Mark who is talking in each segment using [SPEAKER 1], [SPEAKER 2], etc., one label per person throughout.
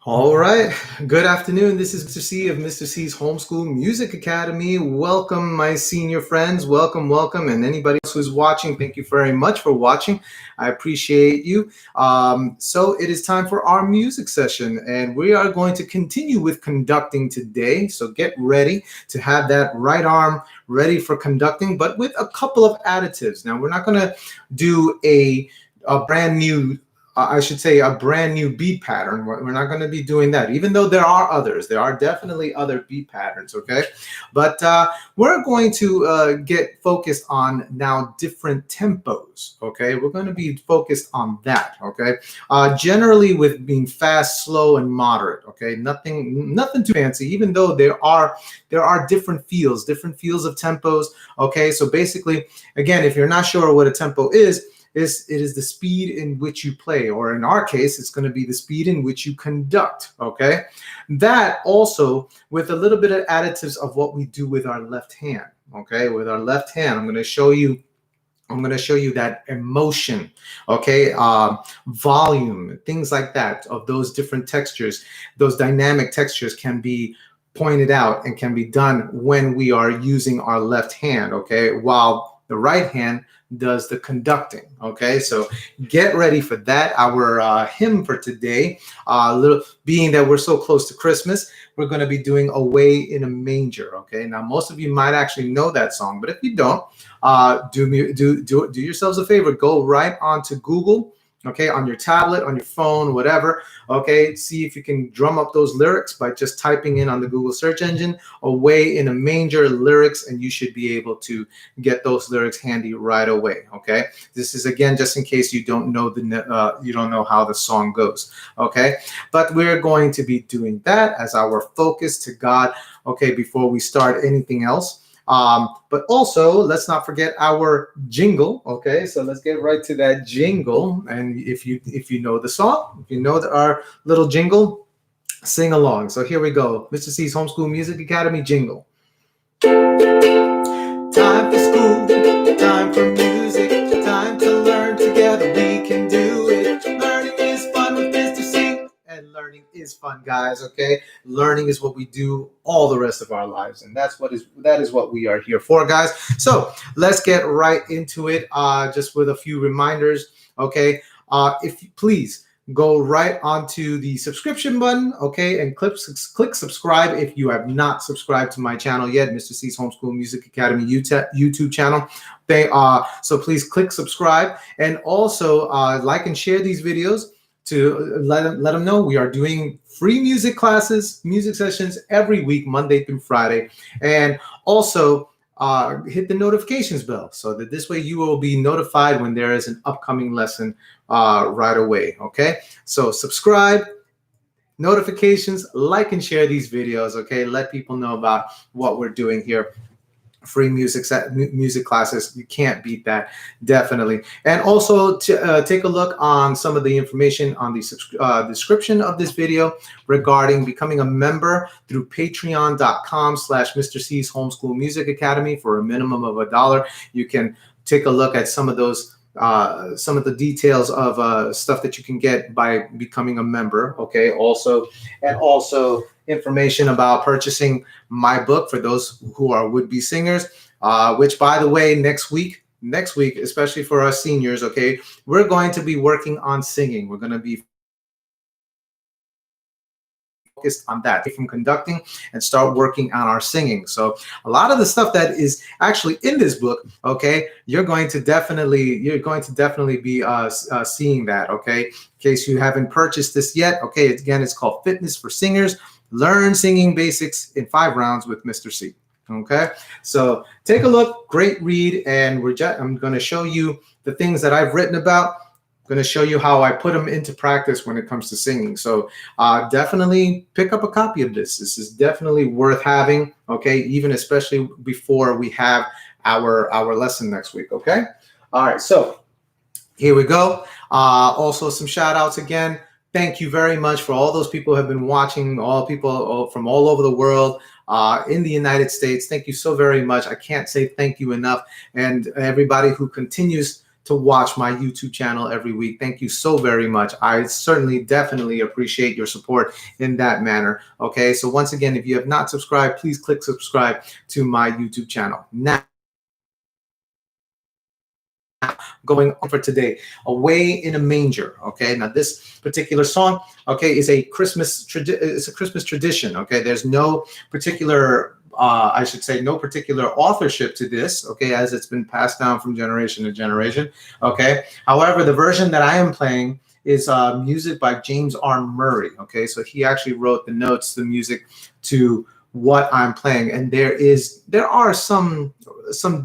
[SPEAKER 1] All right. Good afternoon. This is Mr. C of Mr. C's Homeschool Music Academy. Welcome, my senior friends. Welcome, welcome. And anybody else who's watching, thank you very much for watching. I appreciate you. So it is time for our music session, and we are going to continue with conducting today. So get ready to have that right arm ready for conducting, but with a couple of additives. Now, we're not going to do a brand new I should say a brand new beat pattern. We're not going to be doing that, even though there are others. There are definitely other beat patterns, okay? But we're going to get focused on now different tempos, okay? We're going to be focused on that, okay? Generally with being fast, slow, and moderate, okay? Nothing too fancy, even though there are different feels of tempos, okay? So basically, again, if you're not sure what a tempo is, it is the speed in which you play, or in our case, it's going to be the speed in which you conduct, okay? That also with a little bit of additives of what we do with our left hand, okay? With our left hand, I'm going to show you that emotion, okay? Volume, things like that, of those different textures. Those dynamic textures can be pointed out and can be done when we are using our left hand, okay? While the right hand does the conducting, okay? So get ready for that. Our hymn for today, being that we're so close to Christmas, we're going to be doing Away in a Manger, okay? Now, most of you might actually know that song, but if you don't, do yourselves a favor. Go right onto Google, okay, on your tablet, on your phone, whatever, okay? See if you can drum up those lyrics by just typing in on the Google search engine, Away in a Manger lyrics, and you should be able to get those lyrics handy right away, okay? This is, again, just in case you don't know you don't know how the song goes, okay? But we're going to be doing that as our focus to God, okay, before we start anything else. But also, let's not forget our jingle, okay? So let's get right to that jingle. And if you know the song, if you know our little jingle, sing along. So here we go. Mr. C's Homeschool Music Academy jingle. Time for school, time for music, time to learn together, we can do it. Learning is fun with Mr. C. And learning is fun, guys, okay? Learning is what we do all the rest of our lives, and that is what we are here for, guys. So let's get right into it, just with a few reminders, okay? If you please go right onto the subscription button, okay, and click subscribe if you have not subscribed to my channel yet, Mr. C's Homeschool Music Academy YouTube channel. So please click subscribe, and also like and share these videos to let them know we are doing free music classes, music sessions every week, Monday through Friday. And also hit the notifications bell so that this way you will be notified when there is an upcoming lesson right away, okay? So subscribe, notifications, like and share these videos, okay? Let people know about what we're doing here. Free music classes, you can't beat that, definitely. And also to take a look on some of the information on the description of this video regarding becoming a member through patreon.com/Mr. C's Homeschool Music Academy. For a minimum of $1, you can take a look at some of those some of the details of stuff that you can get by becoming a member, okay? Also information about purchasing my book for those who are would-be singers, which, by the way, next week, especially for us seniors, okay, we're going to be working on singing. We're going to be focused on that from conducting and start working on our singing. So a lot of the stuff that is actually in this book, okay, you're going to definitely be seeing that, okay? In case you haven't purchased this yet, okay, again, it's called Fitness for Singers. Learn singing basics in 5 rounds with Mr. C. Okay, so take a look, great read, and I'm going to show you the things that I've written about. I'm going to show you how I put them into practice when it comes to singing. So definitely pick up a copy of this. This is definitely worth having, okay, even especially before we have our lesson next week, okay? All right, so here we go. Also some shout outs again. Thank you very much for all those people who have been watching, all people from all over the world, in the United States. Thank you so very much. I can't say thank you enough. And everybody who continues to watch my YouTube channel every week. Thank you so very much. I certainly, definitely appreciate your support in that manner. Okay, so once again, if you have not subscribed, please click subscribe to my YouTube channel. Now, going on for today, Away in a Manger. Okay, now this particular song, okay, is a Christmas tradition. Okay, there's no particular I should say no particular authorship to this, okay, as it's been passed down from generation to generation. Okay, however, the version that I am playing is music by James R. Murray. Okay, so he actually wrote the notes, the music to what I'm playing, and there are some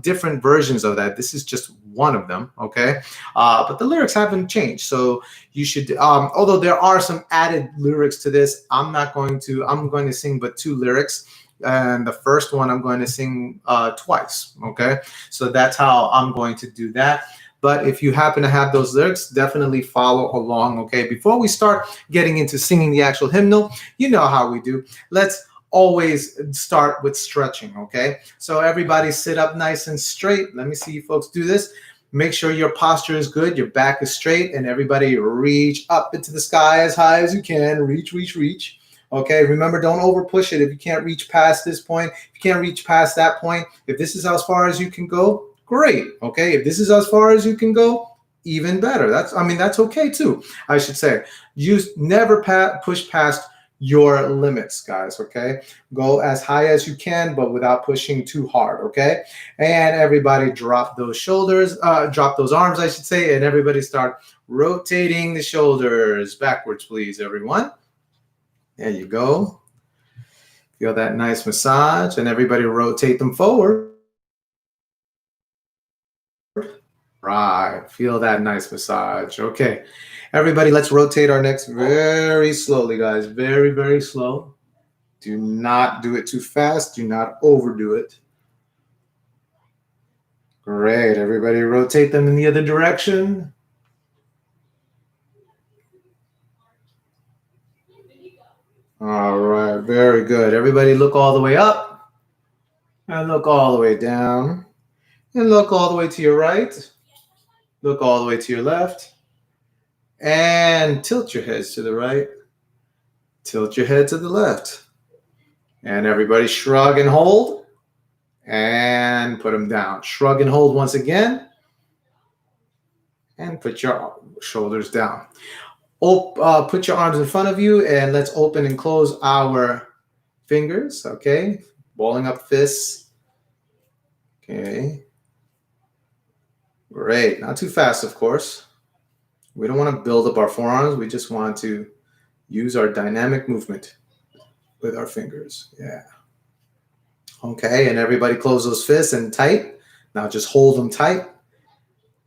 [SPEAKER 1] different versions of that. This is just one of them. Okay, but the lyrics haven't changed, so you should although there are some added lyrics to this, I'm going to sing but 2 lyrics, and the first one I'm going to sing twice. Okay, so that's how I'm going to do that. But if you happen to have those lyrics, definitely follow along. Okay, before we start getting into singing the actual hymnal, you know how we do. Let's always start with stretching. Okay, so everybody sit up nice and straight. Let me see you folks do this. Make sure your posture is good, your back is straight, and everybody reach up into the sky as high as you can. Reach, reach, reach. Okay, remember, don't over push it. If you can't reach past this point, if you can't reach past that point, if this is as far as you can go, great. Okay, if this is as far as you can go, even better. That's okay too, I should say. You never push past your limits, guys. Okay, go as high as you can, but without pushing too hard. Okay, and everybody drop those shoulders, drop those arms, I should say, and everybody start rotating the shoulders backwards, please, everyone. There you go. Feel that nice massage, and everybody rotate them forward. Right, feel that nice massage. Okay, everybody, let's rotate our necks very slowly, guys. Very, very slow. Do not do it too fast. Do not overdo it. Great, everybody rotate them in the other direction. All right, very good. Everybody look all the way up and look all the way down and look all the way to your right. Look all the way to your left and tilt your heads to the right. Tilt your head to the left. And everybody shrug and hold and put them down. Shrug and hold once again and put your shoulders down. Put your arms in front of you and let's open and close our fingers. Okay, balling up fists. Okay, great. Not too fast, of course. We don't want to build up our forearms. We just want to use our dynamic movement with our fingers. Yeah. Okay, and everybody close those fists and tight. Now just hold them tight.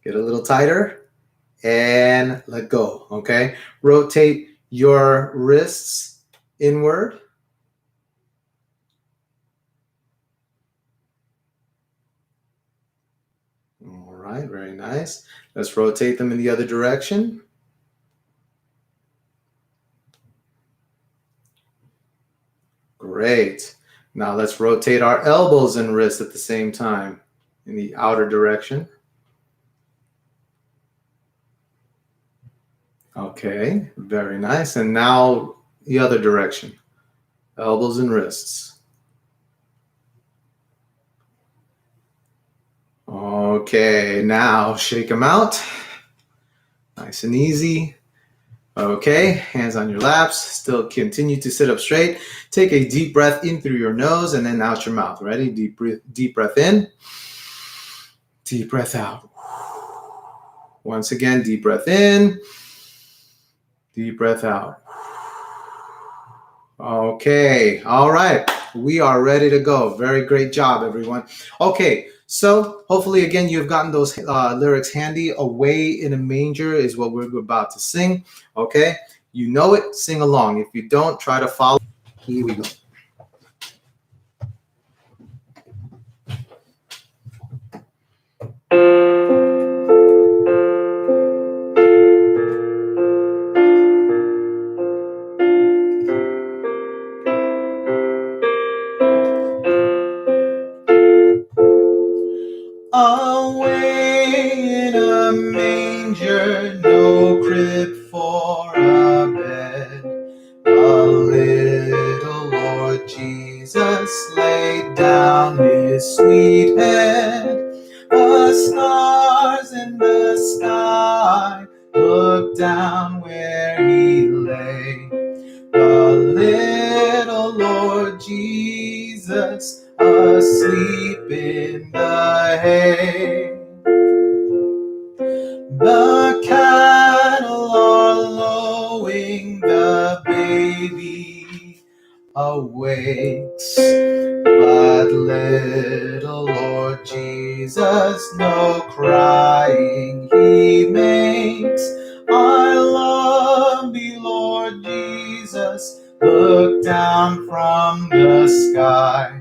[SPEAKER 1] Get a little tighter. And let go. Okay, rotate your wrists inward. All right, very nice. Let's rotate them in the other direction. Great. Now let's rotate our elbows and wrists at the same time in the outer direction. Okay, very nice. And now the other direction, elbows and wrists. Okay, now shake them out. Nice and easy. Okay, hands on your laps. Still continue to sit up straight. Take a deep breath in through your nose and then out your mouth. Ready? Deep breath in. Deep breath out. Once again, deep breath in. Deep breath out. Okay, all right. We are ready to go. Very great job, everyone. Okay, so hopefully, again, you've gotten those lyrics handy. Away in a Manger is what we're about to sing. Okay, you know it, sing along. If you don't, try to follow. Here we go. Away in a no crib for a bed. The little Lord Jesus laid down his sweet head. The stars in the sky looked down where he lay. The little Lord Jesus asleep in the hay. The cattle are lowing, the baby awakes, but little Lord Jesus no crying he makes. I love thee, Lord Jesus, look down from the sky.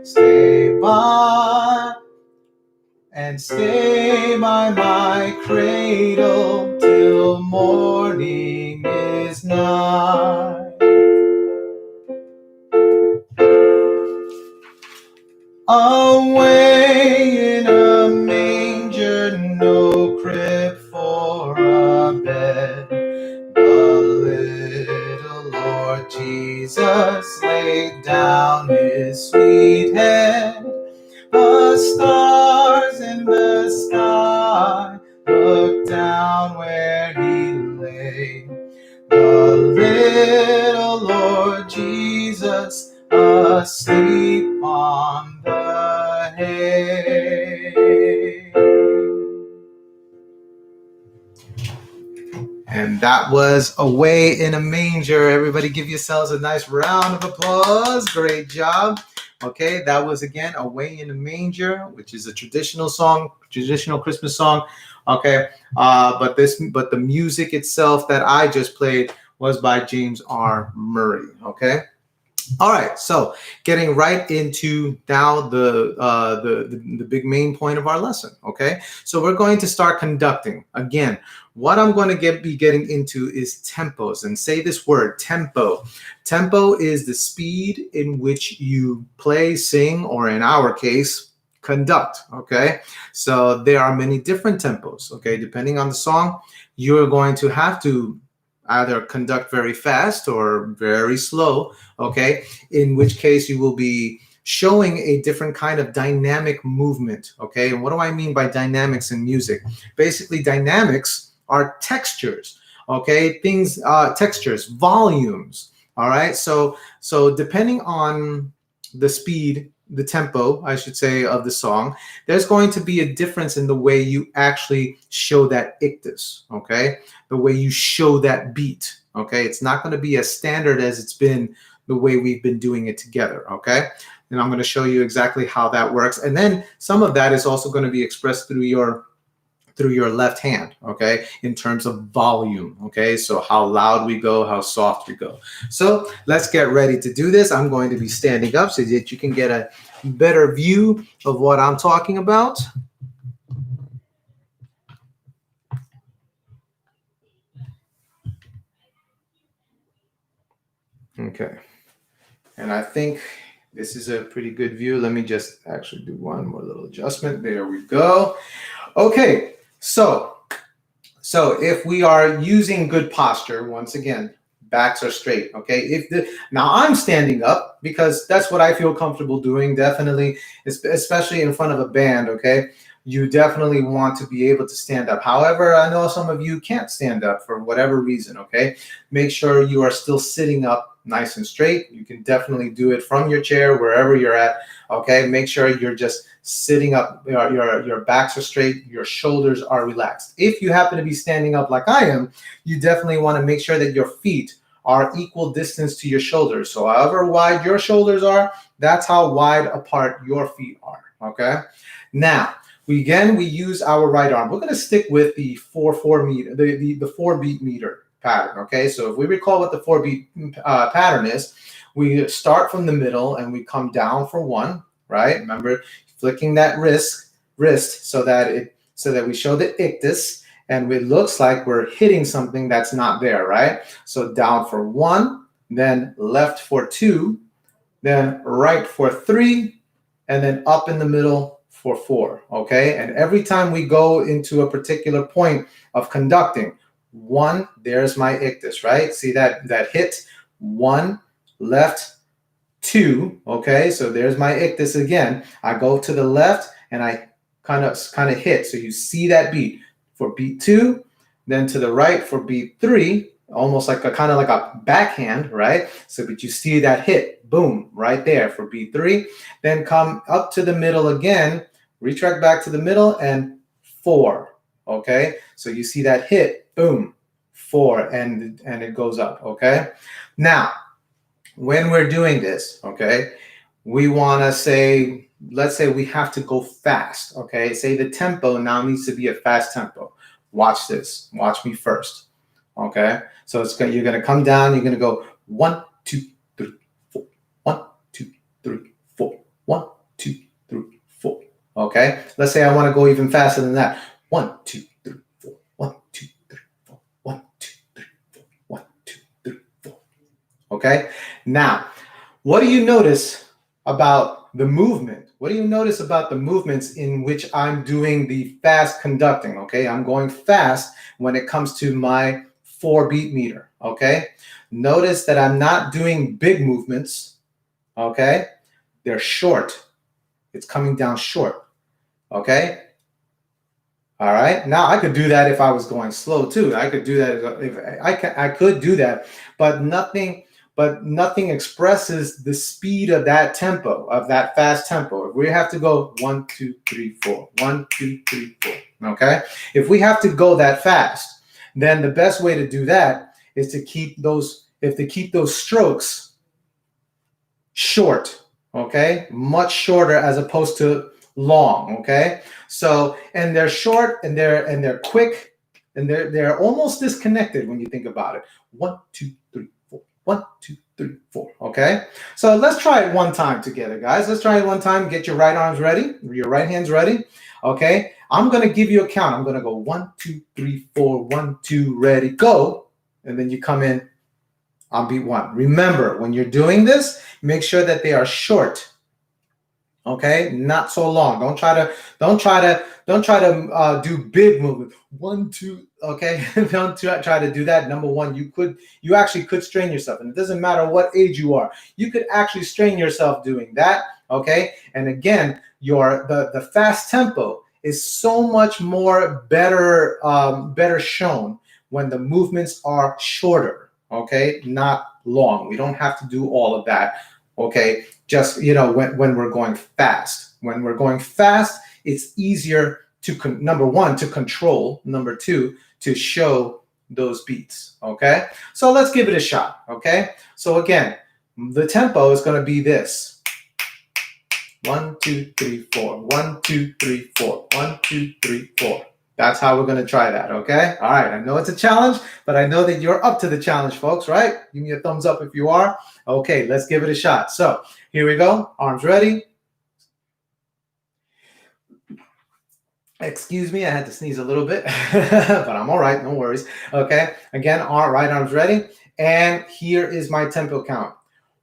[SPEAKER 1] Stay by my cradle till morning is nigh. Away in a manger, no crib for a bed. The little Lord Jesus laid down his sweet head. The stars in the sky looked down where he lay. The little Lord Jesus asleep on the hay. And that was Away in a Manger. Everybody give yourselves a nice round of applause. Great job. Okay, that was again Away in a Manger, which is a traditional song, traditional Christmas song. Okay, but the music itself that I just played was by James R. Murray. Okay. All right, so getting right into now the big main point of our lesson. Okay, so we're going to start conducting again. What I'm going to be getting into is tempos, and say this word, tempo. Tempo is the speed in which you play, sing, or in our case, conduct. Okay, so there are many different tempos. Okay, depending on the song, you're going to have to either conduct very fast or very slow, okay? In which case you will be showing a different kind of dynamic movement, okay? And what do I mean by dynamics in music? Basically, dynamics are textures, okay? Things, textures, volumes, all right? So depending on the speed, the tempo, I should say, of the song, there's going to be a difference in the way you actually show that ictus, okay? The way you show that beat, okay? It's not going to be as standard as it's been the way we've been doing it together, okay? And I'm going to show you exactly how that works. And then some of that is also going to be expressed through your left hand, okay, in terms of volume, okay, so how loud we go, how soft we go. So let's get ready to do this. I'm going to be standing up so that you can get a better view of what I'm talking about. Okay, and I think this is a pretty good view. Let me just actually do one more little adjustment. There we go. Okay, so if we are using good posture, once again, backs are straight, okay? Now I'm standing up because that's what I feel comfortable doing, definitely, especially in front of a band, okay? You definitely want to be able to stand up. However, I know some of you can't stand up for whatever reason, okay? Make sure you are still sitting up nice and straight. You can definitely do it from your chair, wherever you're at, okay? Make sure you're just sitting up, your backs are straight, your shoulders are relaxed. If you happen to be standing up like I am, you definitely want to make sure that your feet are equal distance to your shoulders. So however wide your shoulders are, that's how wide apart your feet are, okay? Now, we use our right arm. We're going to stick with the 4/4 meter, the 4-beat meter pattern, okay? So if we recall what the 4-beat pattern is, we start from the middle and we come down for 1, right? Remember, flicking that wrist so that we show the ictus, and it looks like we're hitting something that's not there, right? So down for 1, then left for 2, then right for 3, and then up in the middle for 4, okay? And every time we go into a particular point of conducting, 1, there's my ictus, right? See that hit? 1, left, 2, okay? So there's my ictus again. I go to the left and I kind of hit. So you see that beat for beat 2, then to the right for beat 3, almost like a kind of like a backhand, right? So but you see that hit, boom, right there for beat 3. Then come up to the middle again, retract back to the middle, and 4, okay? So you see that hit, boom, 4, and it goes up, okay? Now, when we're doing this, okay, we want to say, let's say we have to go fast, okay? Say the tempo now needs to be a fast tempo. Watch this. Watch me first, okay? So you're going to come down. You're going to go 1, 2, 3, 4. 1, 2, 3, 4. 1, 2, 3, 4. Okay? Let's say I want to go even faster than that. 1, 2, 3, 4. 1, 2, 3, 4. 1, 2, 3, 4. 1, 2, 3, 4. Okay? Now, what do you notice about the movement? What do you notice about the movements in which I'm doing the fast conducting? Okay, I'm going fast when it comes to my 4 beat meter. Okay, notice that I'm not doing big movements. Okay, they're short. It's coming down short. Okay. All right. Now I could do that if I was going slow too. I could do that if I could do that, but nothing expresses the speed of that tempo, of that fast tempo. If we have to go 1, 2, 3, 4, 1, 2, 3, 4. Okay. If we have to go that fast, then the best way to do that is to keep those strokes short. Okay. Much shorter as opposed to long. Okay. So, and they're short and they're quick and they're almost disconnected when you think about it. 1, 2, 3, 4. 1, 2, 3, 4. Okay. So let's try it one time together, guys. Let's try it one time. Get your right arms ready, your right hands ready. Okay. I'm going to give you a count. I'm going to go 1, 2, 3, 4, 1, 2, ready, go. And then you come in on beat 1. Remember, when you're doing this, make sure that they are short. Okay, not so long. Don't try to do big movements. 1, 2. Okay, don't try to do that. Number one, you actually could strain yourself, and it doesn't matter what age you are. You could actually strain yourself doing that. Okay, and again, the fast tempo is so much more better shown when the movements are shorter. Okay, not long. We don't have to do all of that. Okay, just when we're going fast. When we're going fast, it's easier to number one, to control. Number two, to show those beats. Okay, so let's give it a shot. Okay, so again, the tempo is going to be this: 1, 2, 3, 4. 1, 2, 3, 4. 1, 2, 3, 4. That's how we're going to try that, okay? All right, I know it's a challenge, but I know that you're up to the challenge, folks, right? Give me a thumbs up if you are. Okay, let's give it a shot. So here we go. Arms ready. Excuse me, I had to sneeze a little bit, but I'm all right, no worries. Okay, again, all right, arms ready. And here is my tempo count.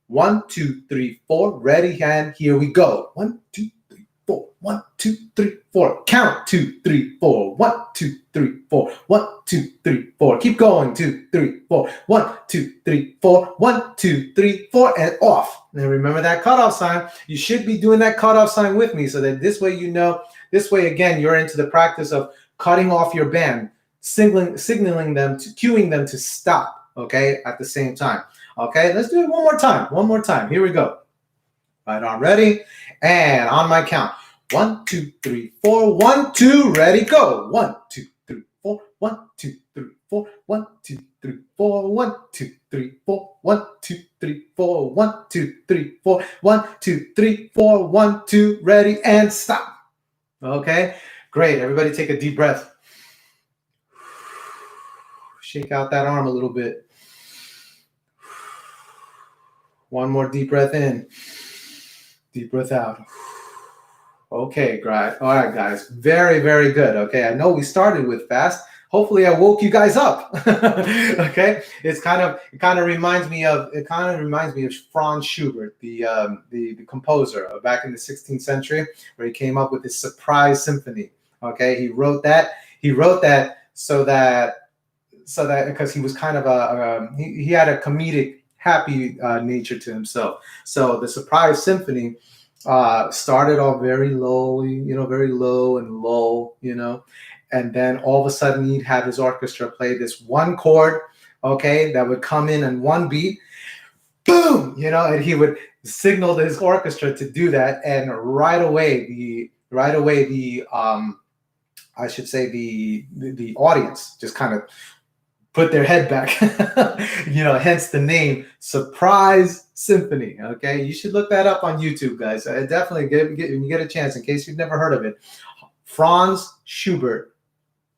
[SPEAKER 1] 1, 2, 3, 4. Ready, and here we go. 1, 2, 3, 4. 1, 2, 3, 4. Count 2, 3, 4. 1, 2, 3, 4. 1, 2, 3, 4. Keep going. 2, 3, 4. 1, 2, 3, 4. 1, 2, 3, 4, and off. Now remember that cutoff sign. You should be doing that cutoff sign with me, so that this way this way again you're into the practice of cutting off your band, signaling them, cueing them to stop. Okay, at the same time. Okay, let's do it one more time. One more time. Here we go. Right arm ready. And on my count. 1, 2, 3, 4. 1, 2, ready, go. 1, 2, 3, 4. 1, 2, 3, 4. 1, 2, 3, 4. 1, 2, 3, 4. 1, 2, 3, 4. 1, 2, 3, 4. 1, 2, 3, 4. 1, 2, ready, and stop. Okay, great. Everybody take a deep breath. Shake out that arm a little bit. One more deep breath in. Deep breath out. Okay, great. All right, guys. Very, very good. Okay, I know we started with fast. Hopefully, I woke you guys up. Okay, it kind of reminds me of Franz Schubert, the composer back in the 16th century, where he came up with this surprise symphony. Okay, he wrote that so so that because he was kind of he had a comedic, happy nature to himself. So the Surprise Symphony started off very low, very low and low, and then all of a sudden he'd have his orchestra play this one chord, okay, that would come in on one beat, boom, and he would signal to his orchestra to do that, and right away the I should say the audience just kind of put their head back, hence the name Surprise Symphony. Okay, you should look that up on YouTube, guys. Definitely when you get a chance, in case you've never heard of it. Franz Schubert,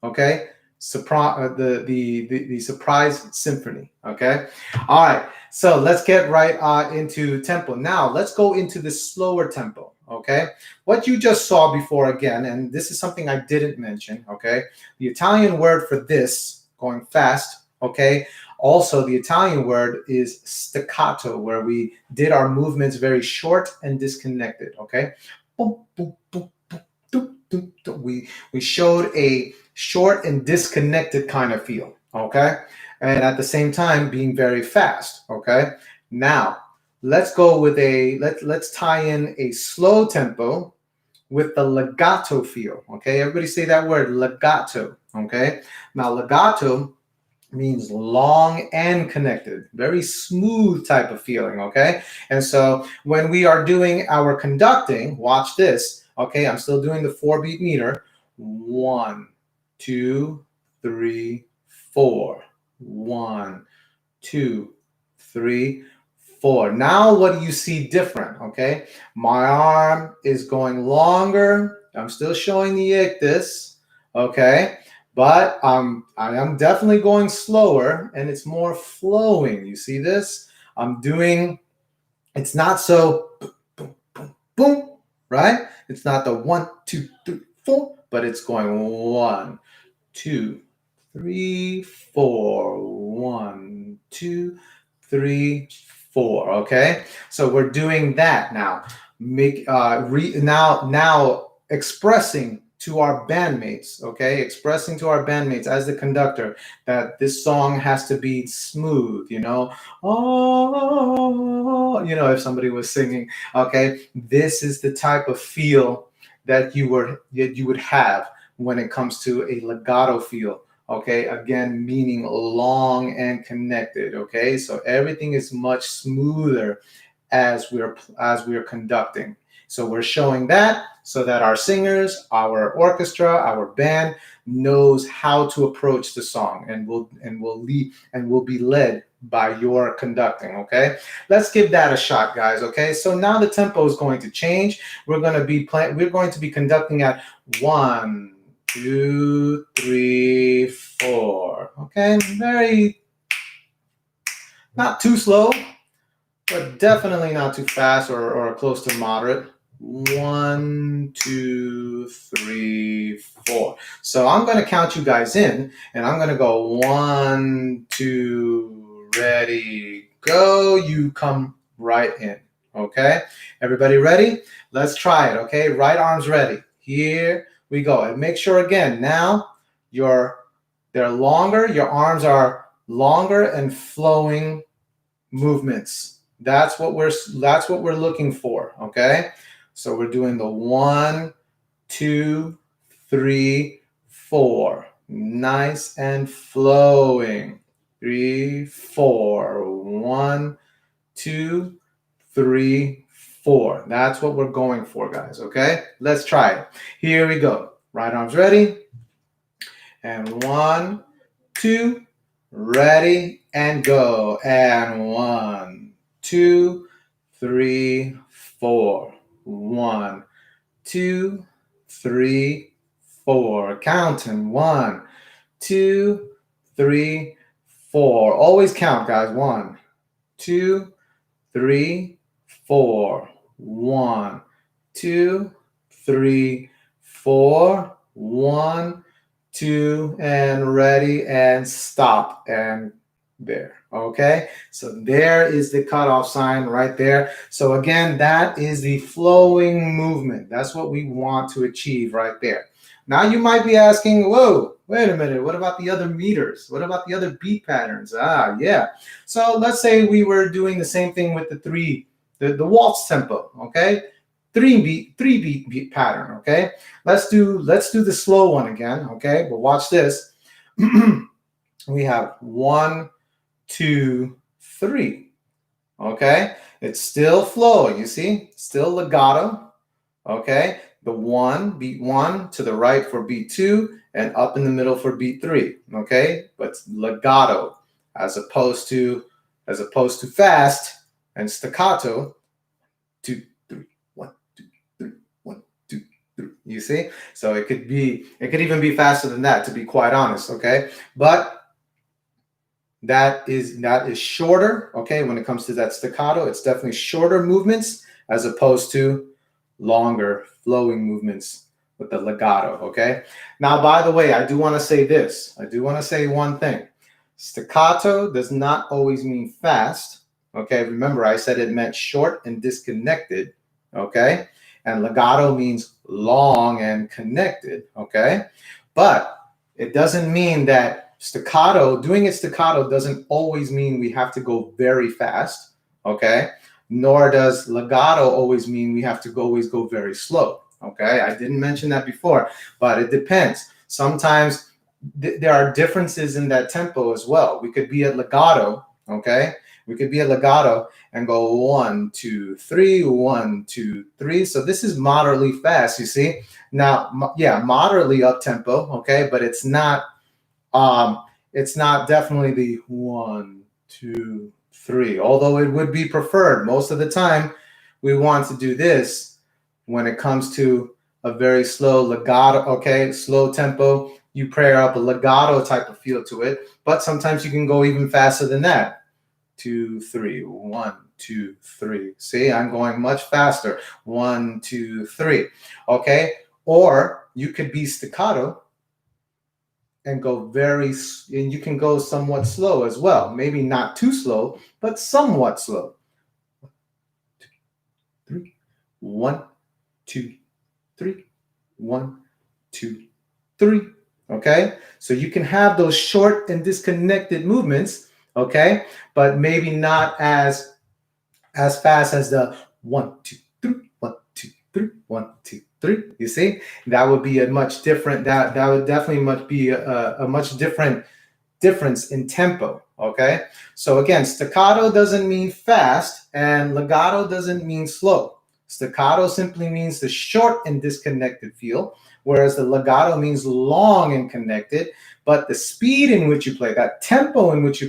[SPEAKER 1] okay, the Surprise Symphony. Okay, all right. So let's get right into tempo. Now let's go into the slower tempo. Okay, what you just saw before again, and this is something I didn't mention. Okay, the Italian word for this, going fast. Okay, also the Italian word is staccato, where we did our movements very short and disconnected. Okay, we showed a short and disconnected kind of feel. Okay, and at the same time being very fast. Okay, now let's go with let's tie in a slow tempo with the legato feel. Okay, everybody say that word, legato. Okay, now legato means long and connected, very smooth type of feeling. Okay, and so when we are doing our conducting, watch this. Okay, I'm still doing the 4-beat meter. 1, 2, 3, 4. 1, 2, 3, 4. Now what do you see different? Okay, my arm is going longer. I'm still showing the ictus. Okay, but I am definitely going slower, and it's more flowing. You see this? It's not so boom, boom, boom, boom, right? It's not the 1, 2, 3, 4, but it's going 1, 2, 3, 4. 1, 2, 3, 4. Okay, so we're doing that now. Now expressing to our bandmates. Okay, expressing to our bandmates as the conductor that this song has to be smooth. Oh, if somebody was singing. Okay, this is the type of feel that you would have when it comes to a legato feel. Okay, again, meaning long and connected. Okay, so everything is much smoother as we're conducting. So we're showing that so that our singers, our orchestra, our band knows how to approach the song, and will be led by your conducting. Okay, let's give that a shot, guys. Okay, so now the tempo is going to change. We're going to be conducting at 1, 2, 3, 4. Okay, not too slow, but definitely not too fast or close to moderate. 1, 2, 3, 4. So I'm going to count you guys in, and I'm going to go 1, 2, ready, go. You come right in. Okay, everybody ready? Let's try it. Okay, right arm's ready. Here we go. And make sure again, now they're longer. Your arms are longer and flowing movements. That's what we're looking for. Okay, so we're doing the 1, 2, 3, 4. Nice and flowing. 3, 4. 1, 2, 3, 4. That's what we're going for, guys. Okay, let's try it. Here we go. Right arm's ready. And 1, 2, ready, and go. And 1, 2, 3, 4. 1, 2, 3, 4. Counting. 1, 2, 3, 4. Always count, guys. 1, 2, 3, 4. 1, 2, 3, 4. 1, 2, and ready, and stop, and there. Okay, so there is the cutoff sign right there. So again, that is the flowing movement. That's what we want to achieve right there. Now you might be asking, whoa, Wait a minute. What about the other meters? What about the other beat patterns? Ah, yeah. So let's say we were doing the same thing with the waltz tempo. Okay, three beat pattern. Okay, let's do the slow one again. Okay, but watch this. We have 1, 2, 3. Okay, it's still flowing. You see, still legato. Okay, the beat 1 to the right for beat 2 and up in the middle for beat 3. Okay, but legato as opposed to fast and staccato. 2, 3, 1, 2, 3, 1, 2, 3. You see, so it could even be faster than that, to be quite honest. Okay, but that is shorter. Okay, when it comes to that staccato, it's definitely shorter movements as opposed to longer flowing movements with the legato. Okay, now by the way, I do want to say this. I do want to say one thing. Staccato does not always mean fast. Okay, remember I said it meant short and disconnected. Okay, and legato means long and connected. Okay, but it doesn't mean that doing it staccato doesn't always mean we have to go very fast. Okay, nor does legato always mean we have to always go very slow. Okay, I didn't mention that before, but it depends. Sometimes there are differences in that tempo as well. We could be at legato. Okay, we could be at legato and go 1, 2, 3, 1, 2, 3. So this is moderately fast. You see, now, yeah, moderately up tempo. Okay, but it's not definitely the 1, 2, 3, although it would be preferred. Most of the time, we want to do this when it comes to a very slow legato, okay, slow tempo. You pair up a legato type of feel to it, but sometimes you can go even faster than that. 2, 3, 1, 2, 3. See, I'm going much faster. 1, 2, 3. Okay, or you could be staccato and you can go somewhat slow as well. Maybe not too slow, but somewhat slow. 3, 1, 2, 3, 1, 2, 3. Okay, so you can have those short and disconnected movements. Okay, but maybe not as fast as the 1, 2, 3, 1, 2, 3, 1, 2, 3. You see, that would be a much different. That would definitely be a much different difference in tempo. Okay, so again, staccato doesn't mean fast, and legato doesn't mean slow. Staccato simply means the short and disconnected feel, whereas the legato means long and connected. But the speed in which you play, that tempo in which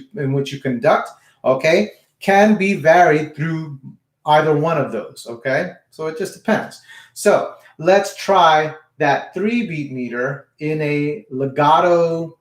[SPEAKER 1] you conduct, okay, can be varied through either one of those. Okay, so it just depends. So let's try that 3-beat meter in a legato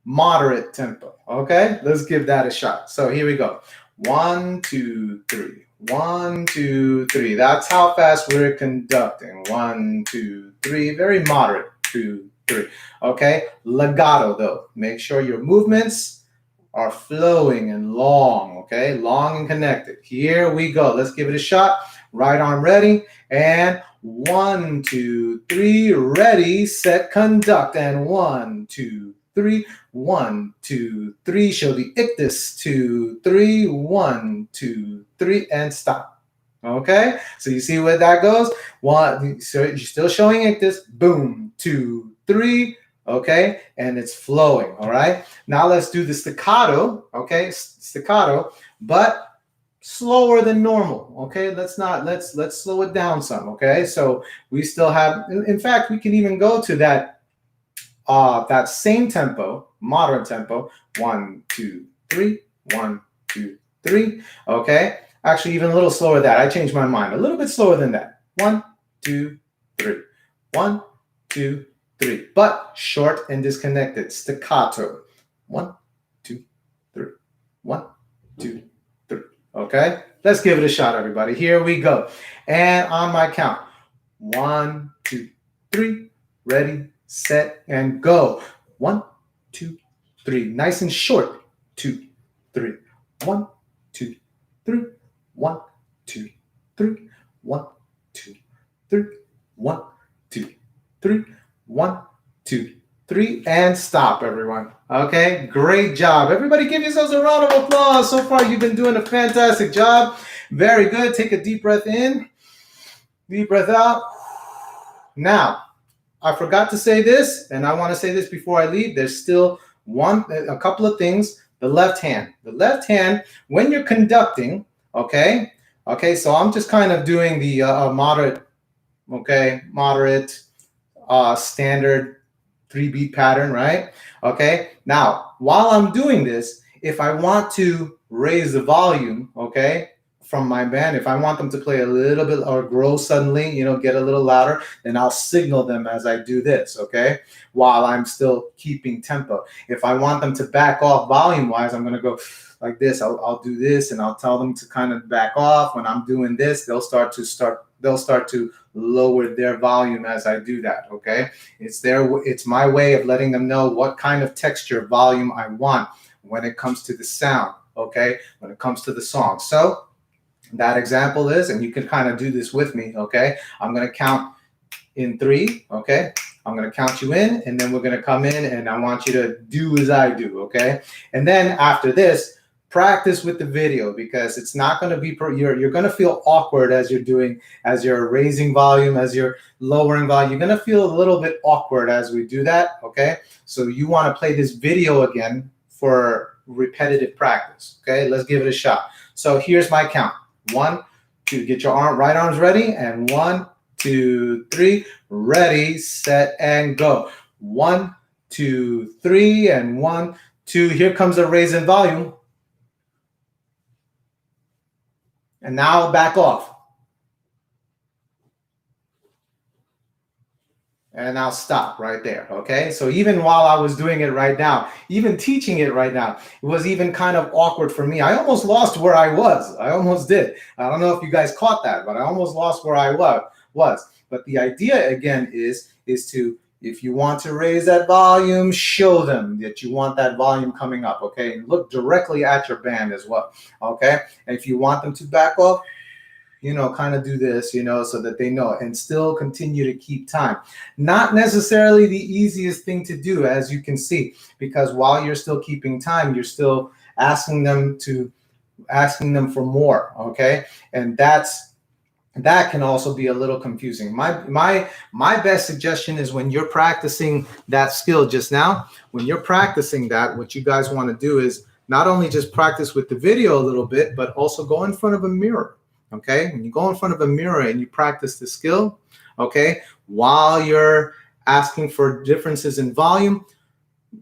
[SPEAKER 1] moderate tempo. Okay, let's give that a shot. So here we go. 1, 2, 3. 1, 2, 3. That's how fast we're conducting. 1, 2, 3. Very moderate. 2, 3. Okay, legato though. Make sure your movements are flowing and long. Okay, long and connected. Here we go. Let's give it a shot. Right arm ready, and 1, 2, 3. Ready, set, conduct, and 1, 2, 3. 1, 2, 3. Show the ictus. 2, 3. 1, 2, 3, and stop. Okay, so you see where that goes. 1. So you're still showing ictus. Boom. 2, 3. Okay, and it's flowing. All right. Now let's do the staccato. Okay, staccato, but slower than normal. Okay, let's slow it down some. Okay, so we still have. In fact, we can even go to that same tempo, moderate tempo. 1, 2, 3. 1, 2, 3. Okay, actually, even a little slower than that. I changed my mind. A little bit slower than that. 1, 2, 3. 1, 2, 3. But short and disconnected. Staccato. 1, 2, 3. 1, 2, 3. Okay, let's give it a shot, everybody. Here we go. And on my count. 1, 2, 3. Ready, set, and go. 1, 2, 3. Nice and short. 2, 3. 1, 2, 3. 1, 2, 3. 1, 2, 3. 1, 2, 3. 1, 2, 3, and stop, everyone. Okay, great job. Everybody give yourselves a round of applause. So far, you've been doing a fantastic job. Very good. Take a deep breath in, deep breath out. Now, I forgot to say this, and I want to say this before I leave. There's still a couple of things. The left hand. The left hand, when you're conducting, okay, so I'm just kind of doing the moderate, standard 3-beat pattern, right? Okay, now, while I'm doing this, if I want to raise the volume, okay, from my band, if I want them to play a little bit or grow suddenly, get a little louder, then I'll signal them as I do this, okay, while I'm still keeping tempo. If I want them to back off volume-wise, I'm going to go like this. I'll do this, and I'll tell them to kind of back off. When I'm doing this, they'll start to lower their volume as I do that, okay? It's my way of letting them know what kind of texture volume I want when it comes to the sound, okay? When it comes to the song. So that example is, and you can kind of do this with me, okay? I'm going to count in 3, okay? I'm going to count you in, and then we're going to come in, and I want you to do as I do, okay? And then after this, practice with the video, because it's not going to be, you're going to feel awkward as you're raising volume, as you're lowering volume. You're going to feel a little bit awkward as we do that, okay? So you want to play this video again for repetitive practice, okay? Let's give it a shot. So here's my count. 1, 2, get your right arms ready, and 1, 2, 3, ready, set, and go. 1, 2, 3, and 1, 2. Here comes a raise in volume. And now back off. And I'll stop right there, okay? So even while I was doing it right now, even teaching it right now, it was even kind of awkward for me. I almost lost where I was. I almost did. I don't know if you guys caught that, but I almost lost where I was. But the idea, again, is to, if you want to raise that volume, show them that you want that volume coming up, okay? And look directly at your band as well, okay? And if you want them to back off, kind of do this, so that they know, and still continue to keep time. Not necessarily the easiest thing to do, as you can see, because while you're still keeping time, you're still asking them for more, okay? And that can also be a little confusing. My best suggestion is, when you're practicing that skill just now, when you're practicing that, what you guys want to do is not only just practice with the video a little bit, but also go in front of a mirror. Okay, when you go in front of a mirror and you practice the skill, okay, while you're asking for differences in volume,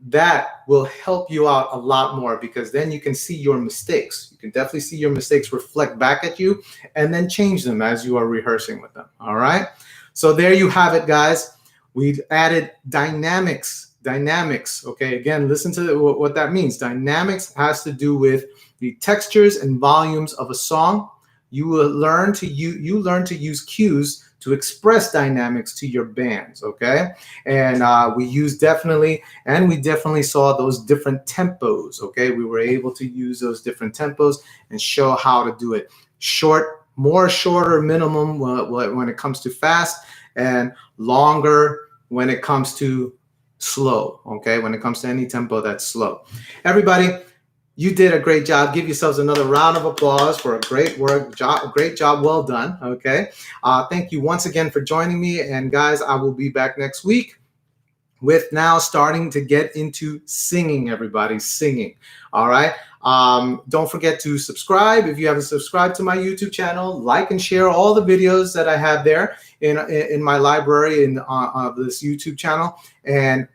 [SPEAKER 1] that will help you out a lot more, because then you can see your mistakes. You can definitely see your mistakes reflect back at you, and then change them as you are rehearsing with them. All right, so there you have it, guys. We've added dynamics. Okay, again, listen to what that means. Dynamics has to do with the textures and volumes of a song. You will learn to use cues to express dynamics to your bands, okay? And we definitely saw those different tempos, okay? We were able to use those different tempos and show how to do it. Shorter minimum when it comes to fast, and longer when it comes to slow, okay? When it comes to any tempo that's slow. Everybody, you did a great job. Give yourselves another round of applause for a great job, well done, okay? Thank you once again for joining me, and guys, I will be back next week with now starting to get into singing, everybody, singing, all right? Don't forget to subscribe if you haven't subscribed to my YouTube channel. Like and share all the videos that I have there in my library of this YouTube channel, and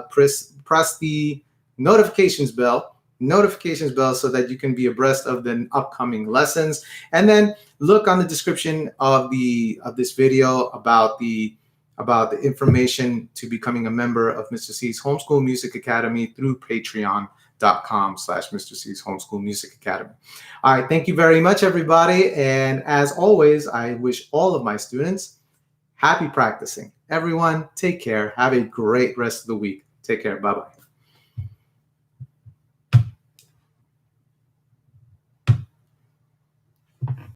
[SPEAKER 1] press the notifications bell so that you can be abreast of the upcoming lessons. And then look on the description of this video about the information to becoming a member of Mr. C's Homeschool Music Academy through patreon.com/Mr. C's Homeschool Music Academy. All right, thank you very much, everybody. And as always, I wish all of my students happy practicing. Everyone, take care. Have a great rest of the week. Take care. Bye-bye.